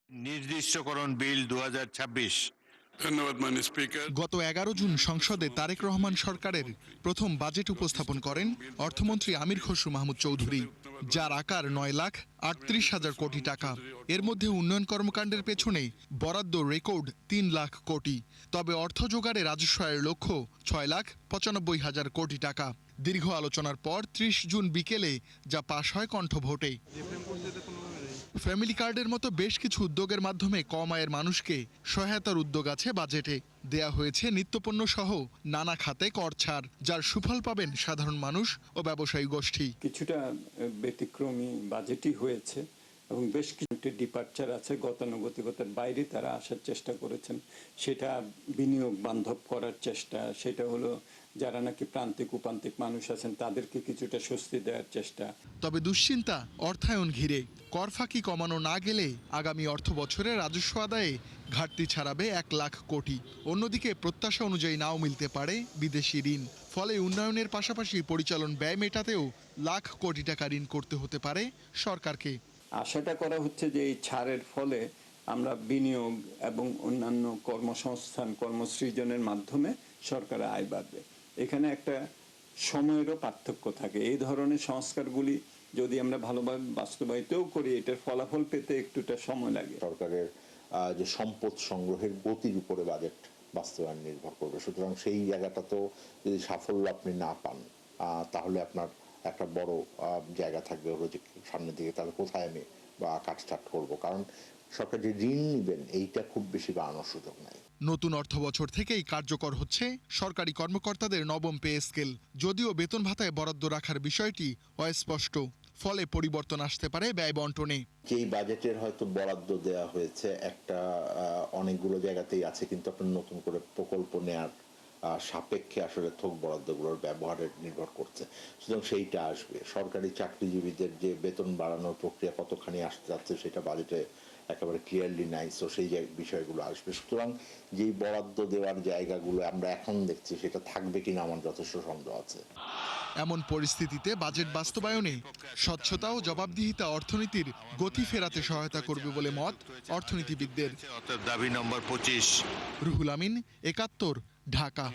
নির্দিষ্টকরণ বিল 2026। ধন্যবাদ মাননীয় স্পিকার। গত 11 জুন সংসদে তারেক রহমান সরকারের প্রথম বাজেট উপস্থাপন করেন অর্থমন্ত্রী আমির খসরু মাহমুদ চৌধুরী, যার আকার 9,38,000 কোটি টাকা। এর মধ্যে উন্নয়ন কর্মকাণ্ডের পেছনে বরাদ্দ রেকর্ড 3 লাখ কোটি। তবে অর্থ জোগাড়ে রাজস্ব আয়ের লক্ষ্য 6,95,000 কোটি টাকা। দীর্ঘ আলোচনার পর 30 জুন বিকেলে যা পাশ হয় কণ্ঠভোটে। ফ্যামিলি কার্ডের মতো বেশ কিছু উদ্যোগের মাধ্যমে কম আয়ের মানুষকে সহায়তার উদ্যোগ আছে বাজেটে। দেয়া হয়েছে নিত্যপণ্য সহ নানা খাতে কর ছাড়, যার সুফল পাবেন সাধারণ মানুষ ও ব্যবসায়ী গোষ্ঠী। কিছুটা ব্যতিক্রমী বাজেটই হয়েছে এবং বেশ কিছু ডিপার্চার আছে, গতানুগতিকতার বাইরে তারা আসার চেষ্টা করেছেন। সেটা বিনিয়োগ বান্ধব করার চেষ্টা, সেটা হলো যারা নাকি প্রান্তিক উপান্তিক মানুষ আছেন তাদেরকে কিছুটা স্বস্তি দেওয়ার চেষ্টা। তবে দুশ্চিন্তা অর্থায়ন ঘিরে। কর ফাঁকি কমানো না গেলে আগামী অর্থ বছরে রাজস্ব আদায়ে ঘাটতি ছাড়াবে 1 লাখ কোটি। অন্যদিকে প্রত্যাশা অনুযায়ী নাও মিলতে পারে বিদেশি ঋণ। ফলে উন্নয়নের পাশাপাশি পরিচালন ব্যয় মেটাতেও লাখ কোটি টাকা ঋণ করতে হতে পারে সরকারকে। আশাটা করা হচ্ছে যে এই ছাড়ের ফলে আমরা বিনিয়োগ এবং অন্যান্য কর্মসংস্থান কর্মসৃজনের মাধ্যমে সরকারের আয় বাড়বে। এখানে একটা সময়েরও পার্থক্য থাকে। এই ধরনের সংস্কারগুলি যদি আমরা ভালোভাবে বাস্তবায়িতও করি, এটার ফলাফল পেতে একটুটা সময় লাগে। সরকারের যে সম্পদ সংগ্রহের গতির উপরে বাজেট বাস্তবায়ন নির্ভর করবে। সুতরাং সেই জায়গাটা তো যদি সাফল্য আপনি না পান তাহলে আপনার একটা বড় জায়গা থাকবে হলো যে সামনের দিকে তাহলে কোথায় আমি বা কাটছাট করবো। কারণ সরকার যে ঋণ নেবেন এইটা খুব বেশি বাড়ানোর সুযোগ নাই। নতুন অর্থ বছর থেকেই কার্যকর হচ্ছে সরকারি কর্মকর্তাদের নবম পে স্কেল। যদিও বেতন ভাতায় বরাদ্দ রাখার বিষয়টি অস্পষ্ট, ফলে পরিবর্তন আসতে পারে ব্যয় বন্টনে। যেই বাজেটের হয়তো বরাদ্দ দেওয়া হয়েছে একটা অনেকগুলো জায়গাতেই আছে, কিন্তু আপনার নতুন করে প্রকল্প নেয়ার সাপেক্ষে আসলে থোক বরাদ্দগুলোর ব্যবহারের নির্ভর করছে। সুতরাং সেইটা আসবে। সরকারি চাকরিজীবীদের যে বেতন বাড়ানোর প্রক্রিয়া কতখানি আসতে যাচ্ছে সেটা বাজেটে একেবারে ক্লিয়ারলি নাই। সো সেই বিষয়গুলো আসবে। সুতরাং যেই বরাদ্দ দেওয়ার জায়গাগুলো আমরা এখন দেখছি সেটা থাকবে কিনা আমার যথেষ্ট সন্দেহ আছে। এমন পরিস্থিতিতে বাজেট বাস্তবায়নে স্বচ্ছতা ও জবাবদিহিতা অর্থনীতির গতি ফেরাতে সহায়তা করবে বলে মত অর্থনীতিবিদদের। দাবি নম্বর 25। রুহুল আমিন, 71, ঢাকা।